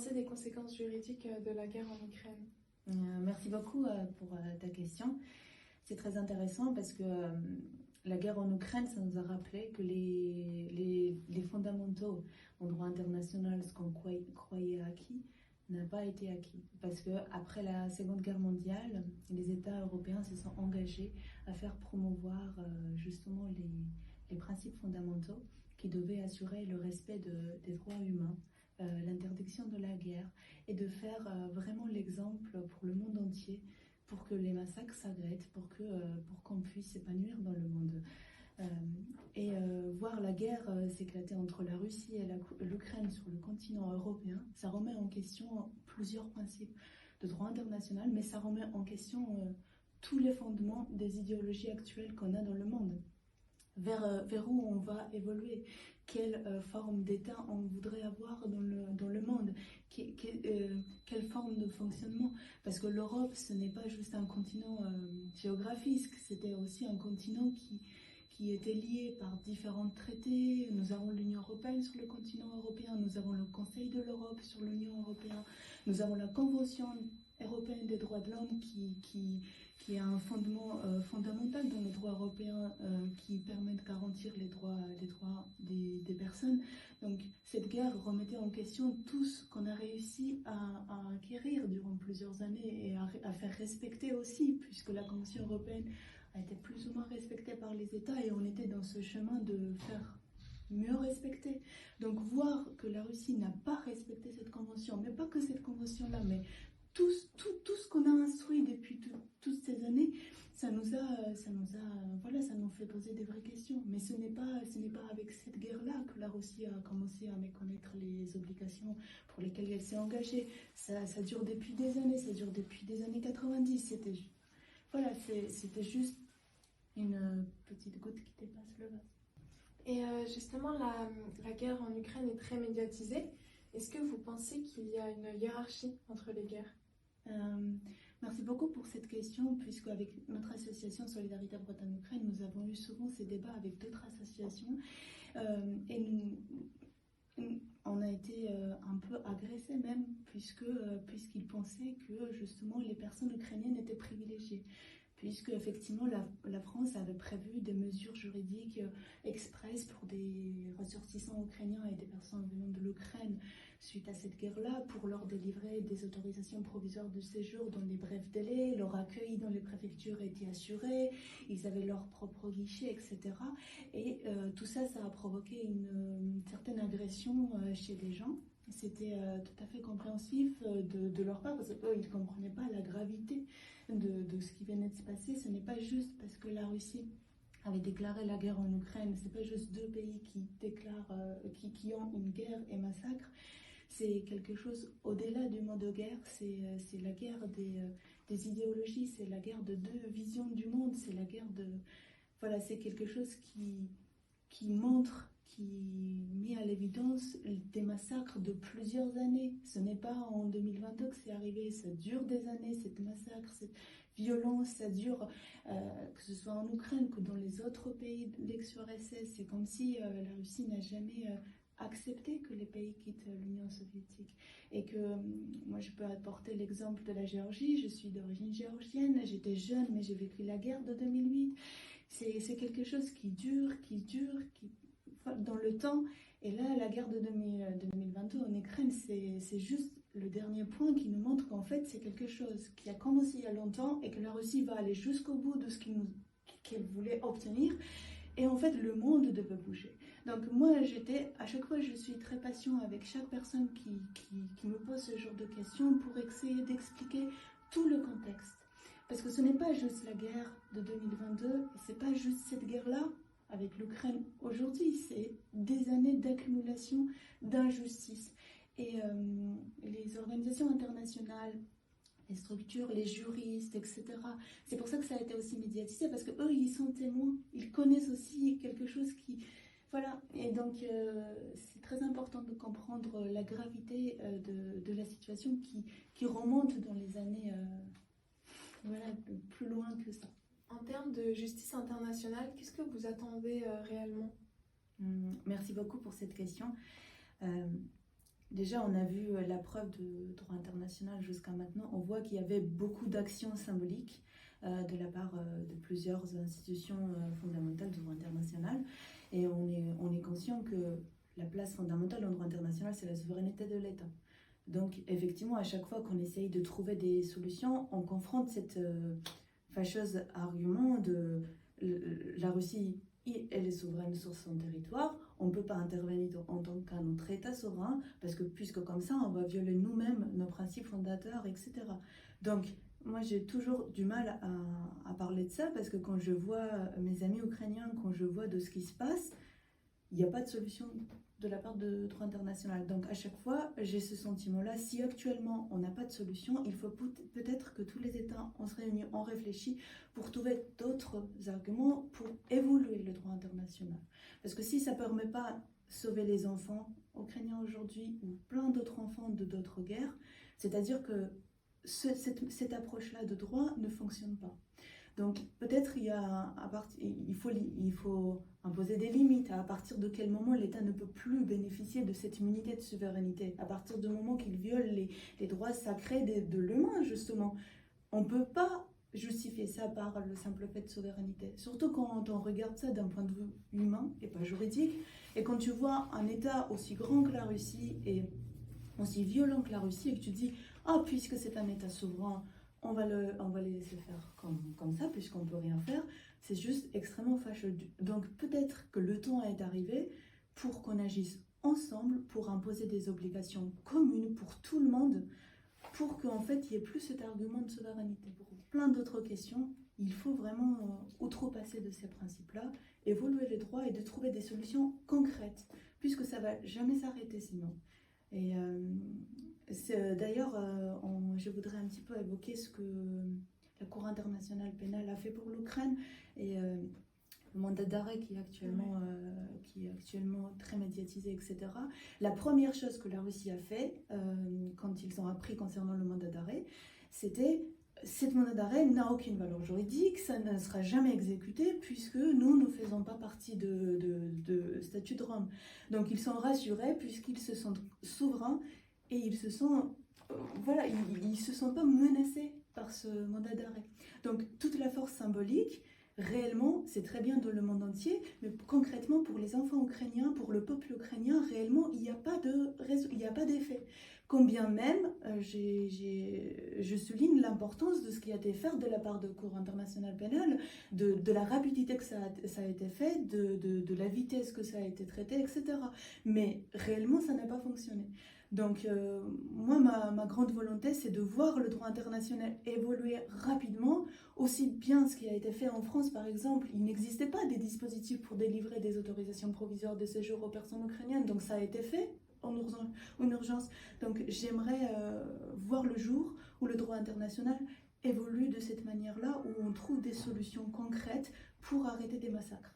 pensez des conséquences juridiques de la guerre en Ukraine? Merci beaucoup pour ta question. C'est très intéressant parce que la guerre en Ukraine, ça nous a rappelé que les fondamentaux en droit international, ce qu'on croyait acquis, n'a pas été acquis. Parce qu'après la Seconde Guerre mondiale, les États européens se sont engagés à faire promouvoir justement les principes fondamentaux qui devaient assurer le respect des droits humains, l'interdiction de la guerre et de faire vraiment l'exemple pour le monde entier pour que les massacres s'arrêtent, pour qu'on puisse s'épanouir dans le monde. Voir la guerre s'éclater entre la Russie et l'Ukraine sur le continent européen, ça remet en question plusieurs principes de droit international, mais ça remet en question tous les fondements des idéologies actuelles qu'on a dans le monde. Vers où on va évoluer, quelle forme d'État on voudrait avoir dans le monde, quelle forme de fonctionnement. Parce que l'Europe, ce n'est pas juste un continent géographique, c'était aussi un continent qui était lié par différents traités. Nous avons l'Union européenne sur le continent européen, nous avons le Conseil de l'Europe sur l'Union européenne, nous avons la Convention européenne des droits de l'homme qui a un fondement fondamental dans le droit européen qui permet de garantir les droits des personnes. Donc cette guerre remettait en question tout ce qu'on a réussi à acquérir durant plusieurs années et à faire respecter aussi, puisque la Convention européenne a été plus ou moins respectée par les États et on était dans ce chemin de faire mieux respecter. Donc voir que la Russie n'a pas respecté cette convention, mais pas que cette convention-là, mais tout ce qu'on a instruit depuis toutes ces années, ça nous fait poser des vraies questions. Mais ce n'est pas avec cette guerre-là que la Russie a commencé à méconnaître les obligations pour lesquelles elle s'est engagée. Ça dure depuis des années, ça dure depuis des années 90. C'était juste une petite goutte qui dépasse le vase. Et justement, la guerre en Ukraine est très médiatisée. Est-ce que vous pensez qu'il y a une hiérarchie entre les guerres? Merci beaucoup pour cette question, puisque avec notre association Solidarité Bretagne-Ukraine, nous avons eu souvent ces débats avec d'autres associations on a été un peu agressés même, puisqu'ils pensaient que justement les personnes ukrainiennes étaient privilégiées. Puisque effectivement la France avait prévu des mesures juridiques expresses pour des ressortissants ukrainiens et des personnes venant de l'Ukraine suite à cette guerre-là, pour leur délivrer des autorisations provisoires de séjour dans des brefs délais, leur accueil dans les préfectures était assuré, ils avaient leur propre guichet, etc. Et tout ça, ça a provoqué une certaine agression chez les gens. C'était tout à fait compréhensif de leur part, parce qu'eux, ils ne comprenaient pas la gravité de ce qui venait de se passer. Ce n'est pas juste parce que la Russie avait déclaré la guerre en Ukraine, ce n'est pas juste deux pays qui ont une guerre et massacre. C'est quelque chose au-delà du mot de guerre, c'est la guerre des idéologies, c'est la guerre de deux visions du monde, c'est la guerre de... Voilà, c'est quelque chose qui montre, qui met à l'évidence des massacres de plusieurs années. Ce n'est pas en 2022 que c'est arrivé, ça dure des années, cette massacre, cette violence, ça dure, que ce soit en Ukraine que dans les autres pays de l'ex-URSS. C'est comme si la Russie n'a jamais accepté que les pays quittent l'Union soviétique. Et que moi je peux apporter l'exemple de la Géorgie, je suis d'origine géorgienne, j'étais jeune mais j'ai vécu la guerre de 2008. C'est quelque chose qui dure dans le temps. Et là, la guerre de 2022 en Ukraine, c'est juste le dernier point qui nous montre qu'en fait, c'est quelque chose qui a commencé il y a longtemps et que la Russie va aller jusqu'au bout de ce qu'elle voulait obtenir. Et en fait, le monde devait bouger. Donc moi, à chaque fois, je suis très patient avec chaque personne qui me pose ce genre de questions pour essayer d'expliquer tout le contexte. Parce que ce n'est pas juste la guerre de 2022, c'est pas juste cette guerre-là avec l'Ukraine aujourd'hui, c'est des années d'accumulation d'injustice. Et les organisations internationales, les structures, les juristes, etc. C'est pour ça que ça a été aussi médiatisé, parce qu'eux, ils sont témoins, ils connaissent aussi quelque chose qui... Voilà, et donc c'est très important de comprendre la gravité de la situation qui remonte dans les années plus loin que ça. En termes de justice internationale, qu'est-ce que vous attendez réellement? Merci beaucoup pour cette question. Déjà, on a vu la preuve de droit international jusqu'à maintenant. On voit qu'il y avait beaucoup d'actions symboliques de la part de plusieurs institutions fondamentales du droit international. Et on est conscient que la place fondamentale en droit international, c'est la souveraineté de l'État. Donc, effectivement, à chaque fois qu'on essaye de trouver des solutions, on confronte cette fâcheuse argument de la Russie elle est souveraine sur son territoire, on ne peut pas intervenir en tant qu'un autre État souverain, parce que puisque comme ça, on va violer nous-mêmes nos principes fondateurs, etc. Donc, moi, j'ai toujours du mal à parler de ça, parce que quand je vois mes amis ukrainiens, quand je vois de ce qui se passe, il n'y a pas de solution de la part de droit international. Donc à chaque fois, j'ai ce sentiment-là. Si actuellement on n'a pas de solution, il faut peut-être que tous les États, on se réunit, on réfléchit pour trouver d'autres arguments pour évoluer le droit international. Parce que si ça ne permet pas de sauver les enfants ukrainiens aujourd'hui ou plein d'autres enfants de d'autres guerres, c'est-à-dire que cette approche-là de droit ne fonctionne pas. Donc peut-être il faut imposer des limites. À partir de quel moment l'État ne peut plus bénéficier de cette immunité de souveraineté? À partir du moment qu'il viole les droits sacrés de l'humain, justement. On ne peut pas justifier ça par le simple fait de souveraineté. Surtout quand on regarde ça d'un point de vue humain et pas juridique. Et quand tu vois un État aussi grand que la Russie et aussi violent que la Russie et que tu dis « Ah, puisque c'est un État souverain, on va les laisser faire comme ça, puisqu'on ne peut rien faire », c'est juste extrêmement fâcheux. Donc peut-être que le temps est arrivé pour qu'on agisse ensemble, pour imposer des obligations communes pour tout le monde, pour qu'en fait, il n'y ait plus cet argument de souveraineté. Pour plein d'autres questions, il faut vraiment outrepasser de ces principes-là, évoluer les droits et de trouver des solutions concrètes, puisque ça ne va jamais s'arrêter sinon. Et d'ailleurs, je voudrais un petit peu évoquer ce que la Cour internationale pénale a fait pour l'Ukraine et le mandat d'arrêt qui est actuellement très médiatisé, etc. La première chose que la Russie a fait quand ils ont appris concernant le mandat d'arrêt, c'était cette mandat d'arrêt n'a aucune valeur juridique, ça ne sera jamais exécuté puisque nous ne faisons pas partie de statut de Rome. Donc ils sont rassurés puisqu'ils se sentent souverains et ils se sont pas menacés par ce mandat d'arrêt. Donc toute la force symbolique, réellement, c'est très bien dans le monde entier, mais concrètement pour les enfants ukrainiens, pour le peuple ukrainien, réellement, il n'y a pas d'effet. Combien même, je souligne l'importance de ce qui a été fait de la part de la Cour internationale pénale, de la rapidité que ça a été fait, de la vitesse que ça a été traité, etc. Mais réellement, ça n'a pas fonctionné. Donc, moi, ma grande volonté, c'est de voir le droit international évoluer rapidement, aussi bien ce qui a été fait en France, par exemple. Il n'existait pas des dispositifs pour délivrer des autorisations provisoires de séjour aux personnes ukrainiennes, donc ça a été fait en urgence. Donc, j'aimerais voir le jour où le droit international évolue de cette manière-là, où on trouve des solutions concrètes pour arrêter des massacres.